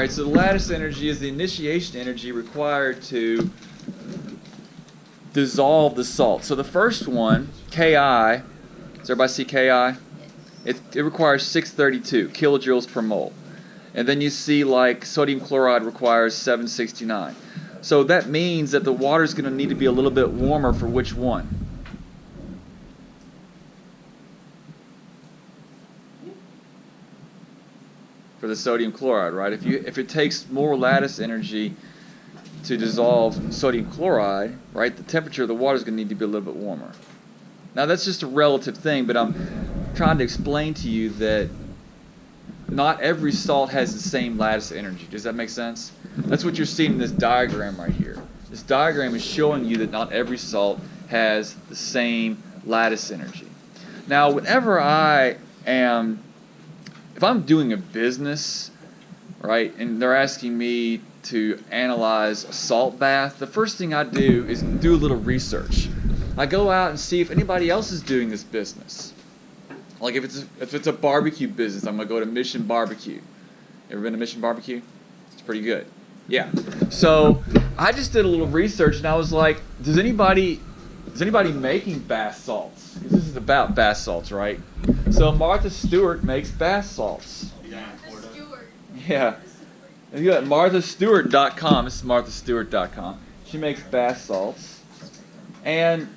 Alright, so the lattice energy is the initiation energy required to dissolve the salt. So the first one, Ki, does everybody see Ki? It requires 632 kilojoules per mole. And then you see like sodium chloride requires 769. So that means that the water is going to need to be a little bit warmer for which one? For the sodium chloride, right? If it takes more lattice energy to dissolve sodium chloride, right, the temperature of the water is going to need to be a little bit warmer. Now that's just a relative thing, but I'm trying to explain to you that not every salt has the same lattice energy. Does that make sense? That's what you're seeing in this diagram right here. This diagram is showing you that not every salt has the same lattice energy. Now, whenever if I'm doing a business, right, and they're asking me to analyze a salt bath, the first thing I do is do a little research. I go out and see if anybody else is doing this business. Like if it's a barbecue business, I'm going to go to Mission Barbecue. Ever been to Mission Barbecue? It's pretty good. Yeah. So I just did a little research and I was like, is anybody making bath salts? Because this is about bath salts, right? So Martha Stewart makes bath salts. Yeah. And you go at marthastewart.com. This is marthastewart.com. She makes bath salts. And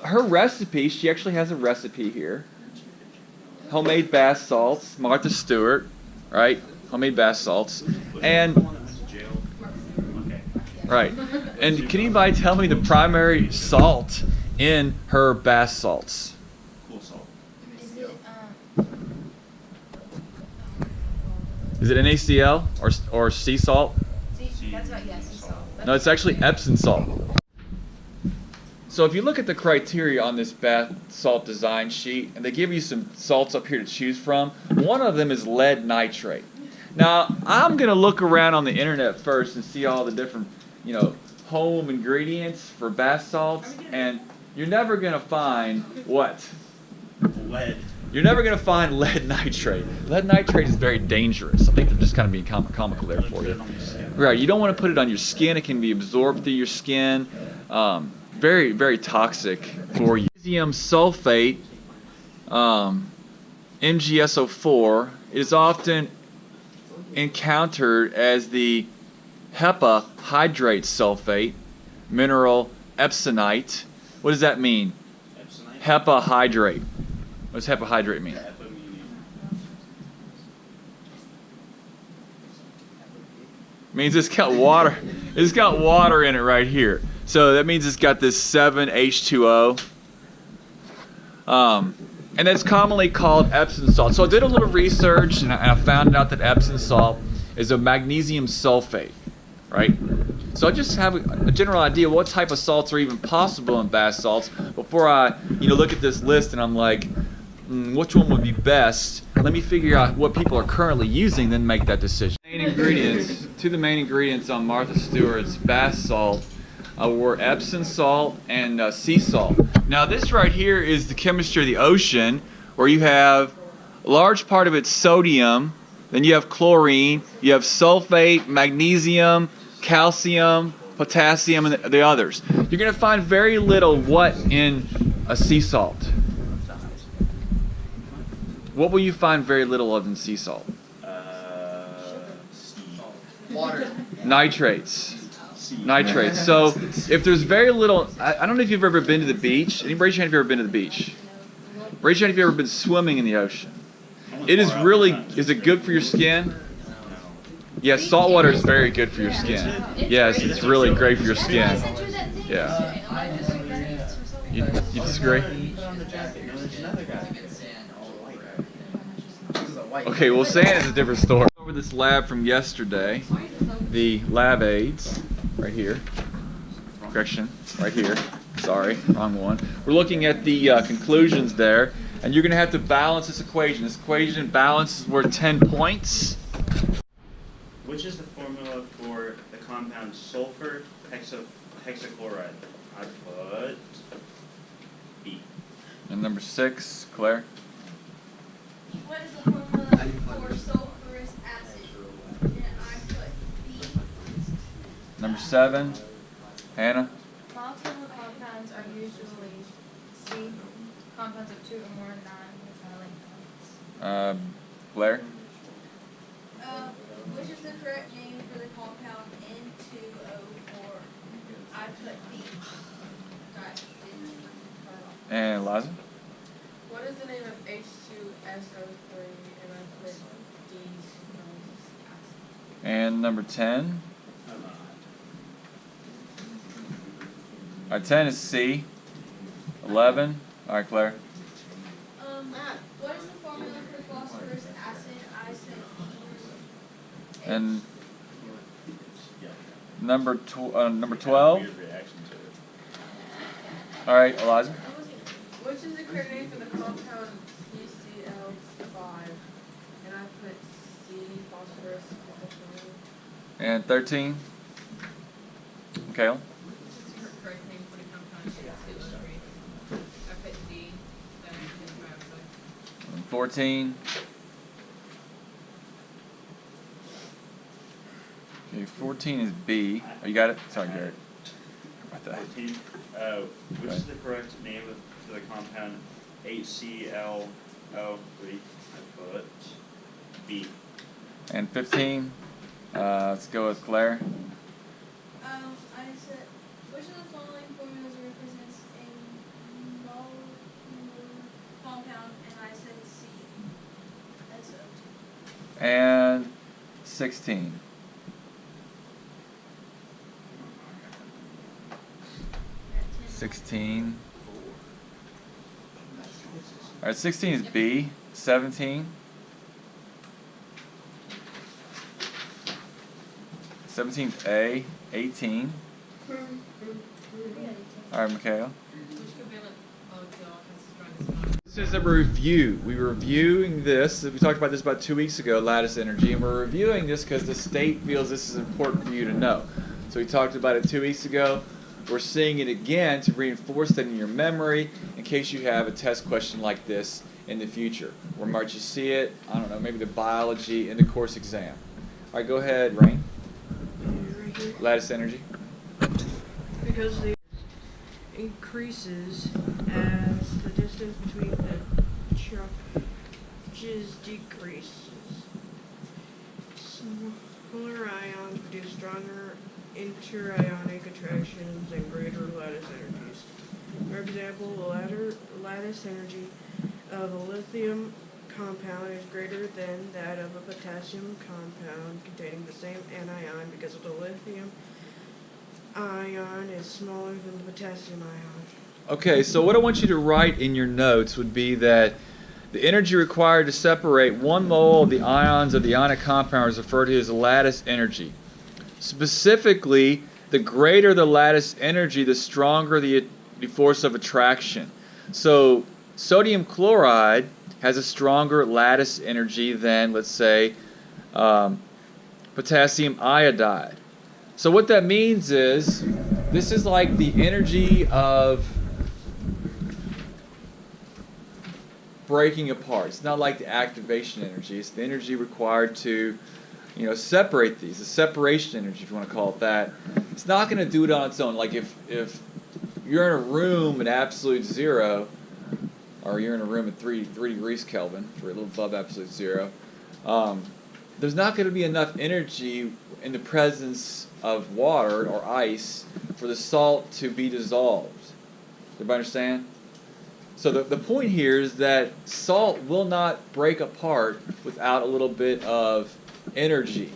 her recipe, she actually has a recipe here. Homemade bath salts, Martha Stewart, right? Homemade bath salts. And right. And can anybody tell me the primary salt in her bath salts? Cool salt. Is it NaCl or sea salt? That's right, yeah, sea salt. No, it's actually Epsom salt. So if you look at the criteria on this bath salt design sheet, and they give you some salts up here to choose from, one of them is lead nitrate. Now, I'm going to look around on the internet first and see all the different, home ingredients for bath salts, and you're never going to find what? Lead. You're never going to find lead nitrate. Lead nitrate is very dangerous. I think they're just kind of being comical there for you. Right, you don't want to put it on your skin. It can be absorbed through your skin. Very, very toxic for you. Magnesium sulfate, MgSO4, is often encountered as the HEPA hydrate sulfate, mineral epsonite. What does that mean? Epsonite? HEPA hydrate. What does HEPA hydrate mean? Means it's got water. It's got water in it right here. So that means it's got this 7H2O. And it's commonly called Epsom salt. So I did a little research and I found out that Epsom salt is a magnesium sulfate, right? So I just have a general idea what type of salts are even possible in bath salts before I look at this list and I'm like, which one would be best? Let me figure out what people are currently using, then make that decision. Two of the main ingredients on Martha Stewart's bath salt were Epsom salt and sea salt. Now this right here is the chemistry of the ocean, where you have a large part of it sodium, then you have chlorine, you have sulfate, magnesium, calcium, potassium, and the others. You're going to find very little what in a sea salt? What will you find very little of in sea salt? Water. Nitrates. Nitrates. So if there's very little, I don't know if you've ever been to the beach. Anybody raise your hand if you've ever been to the beach? Raise your hand if you've ever been swimming in the ocean. It is really, is it good for your skin? Yes, salt water is very good for your skin. Yes, it's really great for your skin. Yeah. You disagree? Okay, well, sand is a different story. Over this lab from yesterday, the lab aids, right here. Correction, right here. Sorry, wrong one. We're looking at the conclusions there, and you're going to have to balance this equation. This equation balances worth 10 points. Which is the formula for the compound sulfur hexachloride? I put B. And number 6, Claire? What is the formula for sulfurous acid? And I put Number 7, Hannah. Molecular compounds are usually C, compounds of 2 or more non-metallic bonds. Blair. Which is the correct name for the compound N2O4? I put B. And Eliza. What is the name of H2SO3? And I put D. And number 10. Alright, 10 is C. 11. Alright, Claire. What is the formula for phosphorus acid? I said E. And number 12. Alright, Eliza. Which is the correct name for the compound PCl5? And I put C, phosphorus. And 13. Michaela. Correct name for the compound is HCl3. I put D, And 14. Okay, 14 is B. Oh, you got it? Sorry, Garrett. About that. 14. Which is the correct name for the compound HClO3? I put B. And 15. Let's go with Claire. I said, which of the following formulas represents a molecular compound? And I said C. SO2. And 16. At 10. 16. Alright, 16 is B. 17. 17 is A. 18. Alright, Michaela. Which covalent molecule has the strongest bond? This is a review. We're reviewing this. We talked about this about 2 weeks ago, Lattice Energy, and we're reviewing this because the state feels this is important for you to know. So we talked about it 2 weeks ago. We're seeing it again to reinforce that in your memory in case you have a test question like this in the future. Where might you see it? I don't know, maybe the biology in the course exam. All right, go ahead, Rain. Right here. Lattice Energy. Because the increases as the distance between the charges decreases. Smaller ions produce stronger interionic attractions and greater lattice energies. For example, the lattice energy of a lithium compound is greater than that of a potassium compound containing the same anion because of the lithium ion is smaller than the potassium ion. Okay, so what I want you to write in your notes would be that the energy required to separate 1 mole of the ions of the ionic compound is referred to as lattice energy. Specifically, the greater the lattice energy, the stronger the force of attraction. So sodium chloride has a stronger lattice energy than, let's say, potassium iodide. So what that means is, this is like the energy of breaking apart. It's not like the activation energy. It's the energy required to, separate these. The separation energy, if you want to call it that. It's not going to do it on its own. Like if you're in a room at absolute zero, or you're in a room at 3 degrees Kelvin, or a little above absolute zero, there's not going to be enough energy in the presence of water or ice for the salt to be dissolved. Everybody understand? So the point here is that salt will not break apart without a little bit of energy.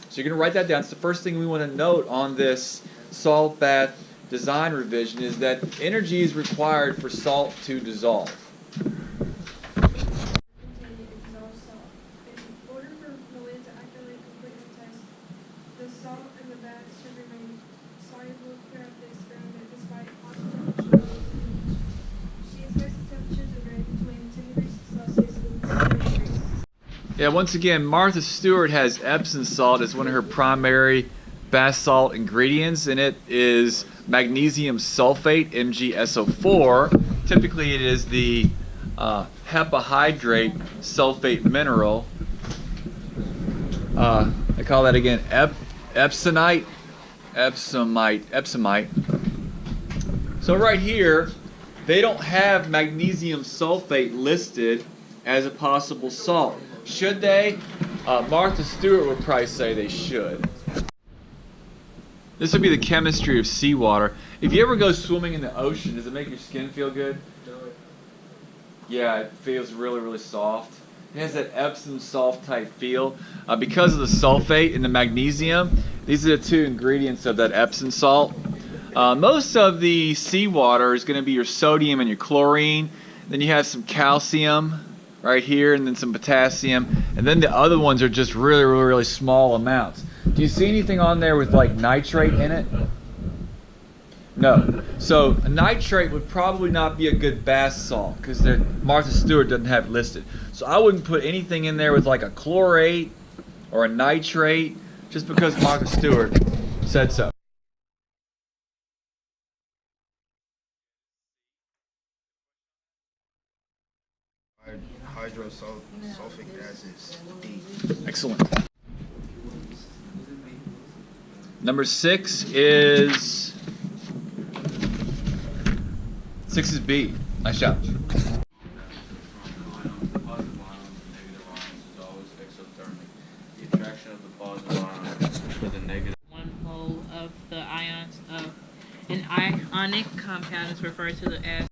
So you're going to write that down. It's the first thing we want to note on this salt bath design revision is that energy is required for salt to dissolve. Containing dissolved salt. In order for the lid to accurately complete the test, the salt in the bath should remain soluble throughout the experiment despite possible temperatures. She expects the temperatures to vary between 10 degrees Celsius and 0 degrees. Yeah, once again, Martha Stewart has Epsom salt as one of her primary bath salt ingredients, and it is magnesium sulfate, MgSO4. Typically it is the hepahydrate sulfate mineral. They call that again Epsonite. epsomite. So right here, they don't have magnesium sulfate listed as a possible salt. Should they? Martha Stewart would probably say they should. This would be the chemistry of seawater. If you ever go swimming in the ocean, does it make your skin feel good? Yeah, it feels really, really soft. It has that Epsom salt type feel. Because of the sulfate and the magnesium, these are the two ingredients of that Epsom salt. Most of the seawater is going to be your sodium and your chlorine. Then you have some calcium right here, and then some potassium. And then the other ones are just really, really, really small amounts. Do you see anything on there with like nitrate in it? No. So a nitrate would probably not be a good bath salt because Martha Stewart doesn't have it listed. So I wouldn't put anything in there with like a chlorate or a nitrate just because Martha Stewart said so. Hydrosulfuric acid, D. Excellent. Number 6 is B. Nice job. One mole of the ions of an ionic compound is referred to as.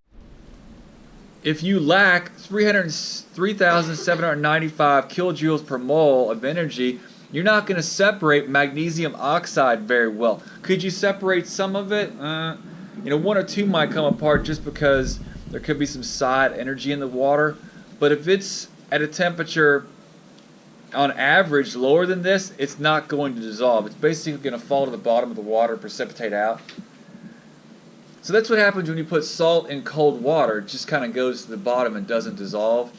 If you lack 3,795 kilojoules per mole of energy, you're not going to separate magnesium oxide very well. Could you separate some of it? 1 or 2 might come apart just because there could be some side energy in the water. But if it's at a temperature on average lower than this, it's not going to dissolve. It's basically going to fall to the bottom of the water and precipitate out. So that's what happens when you put salt in cold water. It just kind of goes to the bottom and doesn't dissolve.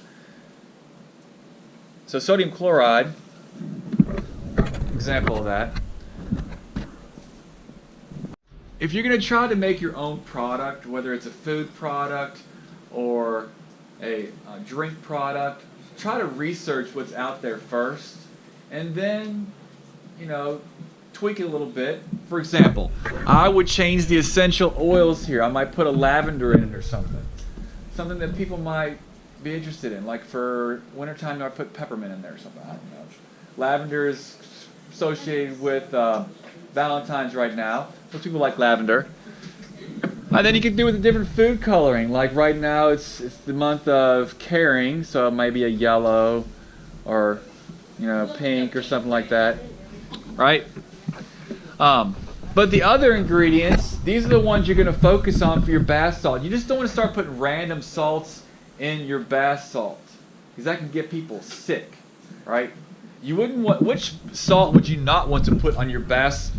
So sodium chloride, example of that. If you're going to try to make your own product, whether it's a food product or a drink product, try to research what's out there first and then, tweak it a little bit. For example, I would change the essential oils here. I might put a lavender in it or something. Something that people might be interested in. Like for wintertime, I put peppermint in there or something. I don't know. Lavender is associated with Valentine's right now. Most people like lavender. And then you can do it with a different food coloring. Like right now, it's the month of caring, so it might be a yellow or pink or something like that, right? But the other ingredients, these are the ones you're going to focus on for your bath salt. You just don't want to start putting random salts in your bath salt because that can get people sick, right? You wouldn't want. Which salt would you not want to put on your bath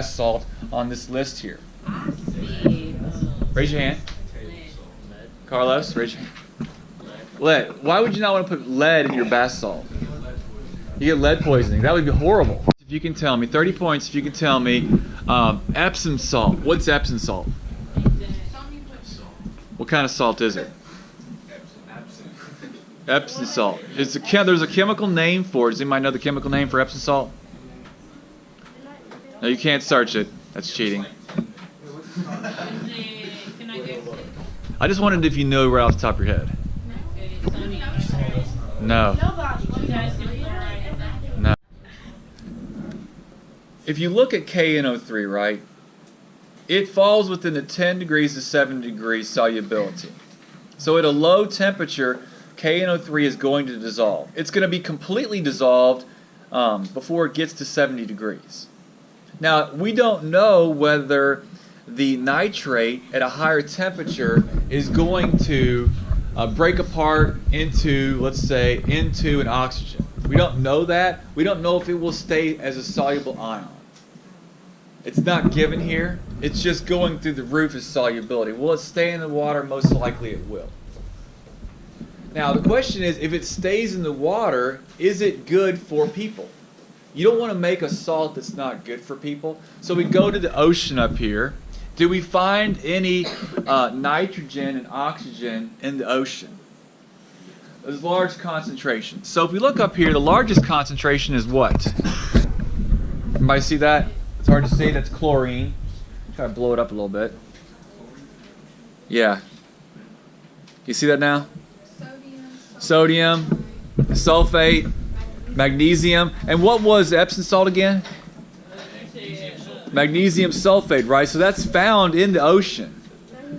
salt on this list here? Raise your hand. Carlos, raise your hand. Lead. Why would you not want to put lead in your bath salt? You get lead poisoning. That would be horrible. If you can tell me, 30 points if you can tell me, Epsom salt. What's Epsom salt? What kind of salt is it? Epsom salt. There's a chemical name for it. Does anybody know the chemical name for Epsom salt? No, you can't search it. That's cheating. I just wondered if you know right off the top of your head. No. No. If you look at KNO3, right, it falls within the 10 degrees to 7 degrees solubility. So at a low temperature, KNO3 is going to dissolve. It's going to be completely dissolved before it gets to 70 degrees. Now, we don't know whether the nitrate at a higher temperature is going to break apart into, let's say, into an oxygen. We don't know that. We don't know if it will stay as a soluble ion. It's not given here. It's just going through the roof as solubility. Will it stay in the water? Most likely it will. Now, the question is, if it stays in the water, is it good for people? You don't want to make a salt that's not good for people. So we go to the ocean up here. Do we find any nitrogen and oxygen in the ocean? There's large concentrations. So if we look up here, the largest concentration is what? Everybody see that? It's hard to see. That's chlorine. Try to blow it up a little bit. Yeah. You see that now? Sodium, sulfate, magnesium. And what was Epsom salt again? Magnesium sulfate, right? So that's found in the ocean.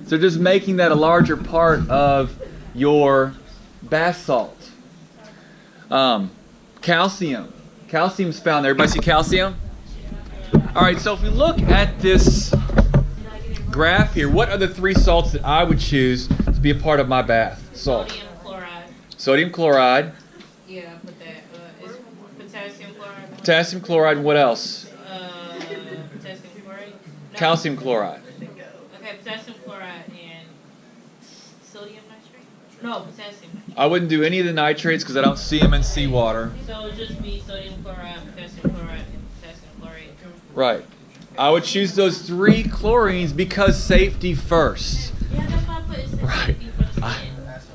So just making that a larger part of your bath salt. Calcium. Calcium's found there. Everybody see calcium? All right, so if we look at this graph here, what are the 3 salts that I would choose to be a part of my bath salt? Sodium chloride. Sodium chloride. Yeah, I put that. Is potassium chloride. Potassium chloride, and what else? Potassium chloride. No. Calcium chloride. Okay, potassium chloride and sodium nitrate. No, potassium nitrate. I wouldn't do any of the nitrates because I don't see them in seawater. So it would just be sodium chloride, potassium chloride, and potassium chlorate. Right. I would choose those 3 chlorines because safety first. Yeah, that's why I put it safety for the skin.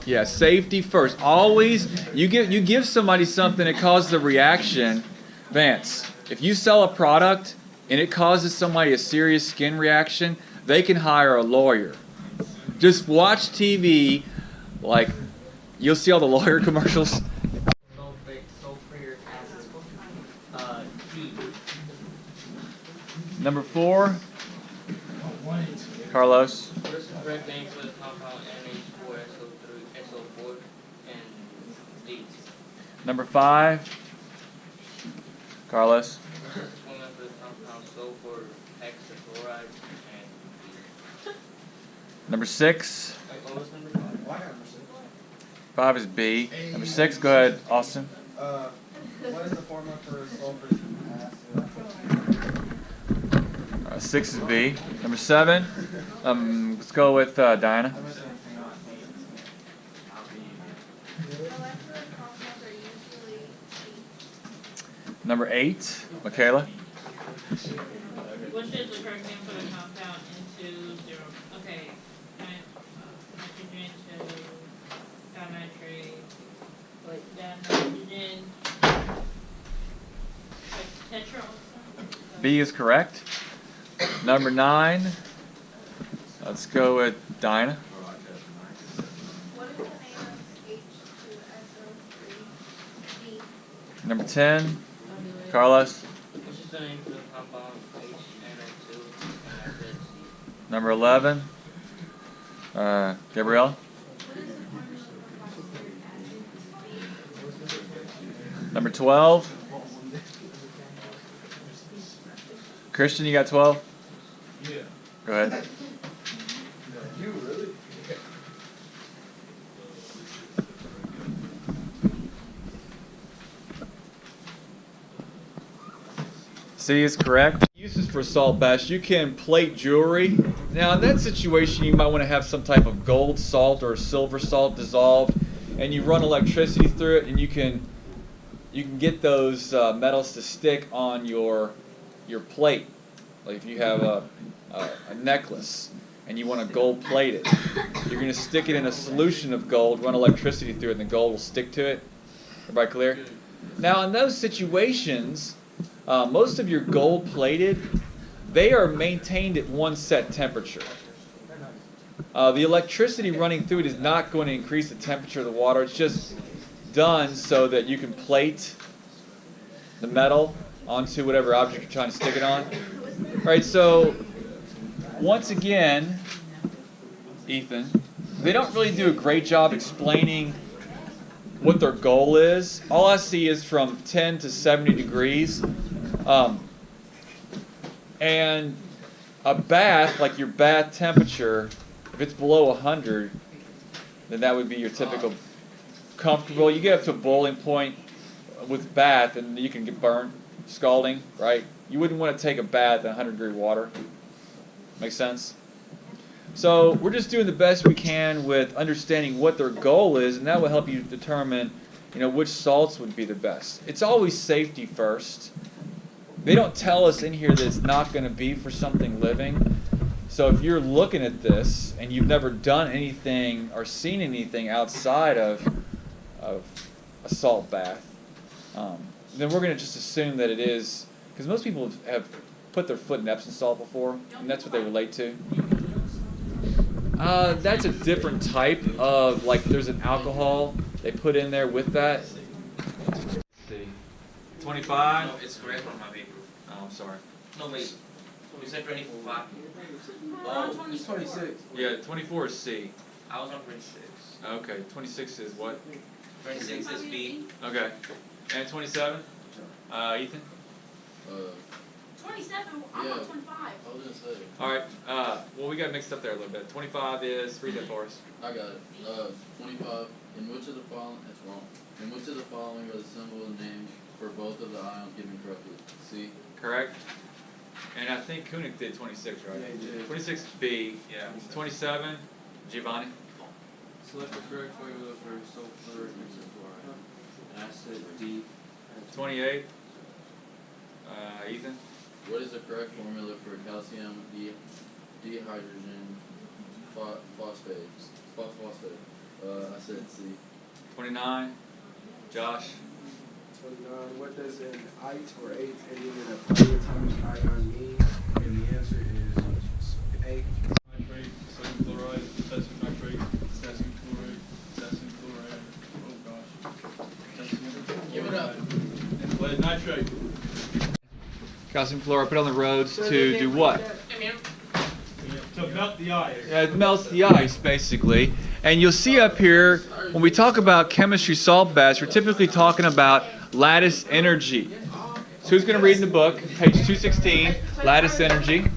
Yeah, safety first. Always, you give somebody something that causes a reaction. Vance, if you sell a product and it causes somebody a serious skin reaction, they can hire a lawyer. Just watch TV, like you'll see all the lawyer commercials. Number 4, Carlos. What is the correct name for the compound NH4SO4 and 8? Number 5, Carlos. What is the formula for the compound sulfur hexafluoride and Number 6. what was number 5? 5 is B. Number 6, go ahead, Austin. What is the formula for sulfur acid? 6 is B. Number 7, let's go with Diana. Molecular compounds are usually C. Number 8, Michaela. What should the correct name for the compound into 0? Okay, nitrogen to dinitrate. Wait, nitrogen. Tetra also? B is correct. Number 9, let's go with Dinah. What is the name of H2SO3? Number 10, Carlos. What's just the name for the compound HNO2 and IZC? Number 11, Gabriella. What is the formula for phosphoric acid? Number 12, Christian, you got 12? Yeah. Go ahead. You really? C is correct. Uses for salt baths, you can plate jewelry. Now in that situation you might want to have some type of gold salt or silver salt dissolved, and you run electricity through it, and you can get those metals to stick on your plate. Like if you have a necklace and you want to gold plate it, you're going to stick it in a solution of gold, run electricity through it, and the gold will stick to it. Everybody clear? Now in those situations, most of your gold plated, they are maintained at one set temperature. The electricity running through it is not going to increase the temperature of the water. It's just done so that you can plate the metal onto whatever object you're trying to stick it on. All right, so once again, Ethan, they don't really do a great job explaining what their goal is. All I see is from 10 to 70 degrees. And a bath, like your bath temperature, if it's below 100, then that would be your typical comfortable. You get up to a boiling point with bath and you can get burnt, scalding, right? You wouldn't want to take a bath in 100 degree water. Make sense? So we're just doing the best we can with understanding what their goal is, and that will help you determine, which salts would be the best. It's always safety first. They don't tell us in here that it's not going to be for something living. So if you're looking at this and you've never done anything or seen anything outside of a salt bath, then we're going to just assume that it is, because most people have put their foot in Epsom salt before, and that's what they relate to. That's a different type of, like, there's an alcohol they put in there with that. Let's see. 25? No, it's correct on my paper. Oh, I'm sorry. No, wait. You said 25. Oh, It's 26. Yeah, 24 is C. I was on 26. Okay, 26 is what? 26 is B. Okay. And 27? Ethan? 27, I'm Yeah. on 25. I was gonna say. Alright, well, we got mixed up there a little bit. 25 is, read that for us. I got it. 25. In which of the following? That's wrong. In which of the following are the symbol and names for both of the ions given correctly? C. Correct? And I think Koenig did 26, right? Yeah, he did. 26 B. Yeah. 27, Giovanni? Select the correct formula for sulfur hexafluoride. And I said D. 28, Ethan? What is the correct formula for calcium dehydrogen phosphate? I said C. 29, Josh? 29. What does an ite or ate ending in a polyatomic ion mean? And the answer is A. Nitrate, sodium chloride, potassium nitrate, potassium chloride, potassium chloride. Oh gosh. Give it up. And lead nitrate. Calcium chloride put on the roads to do what? To melt the ice. Yeah, it melts the ice, basically. And you'll see up here, when we talk about chemistry salt baths, we're typically talking about lattice energy. So who's going to read in the book, page 216, lattice energy?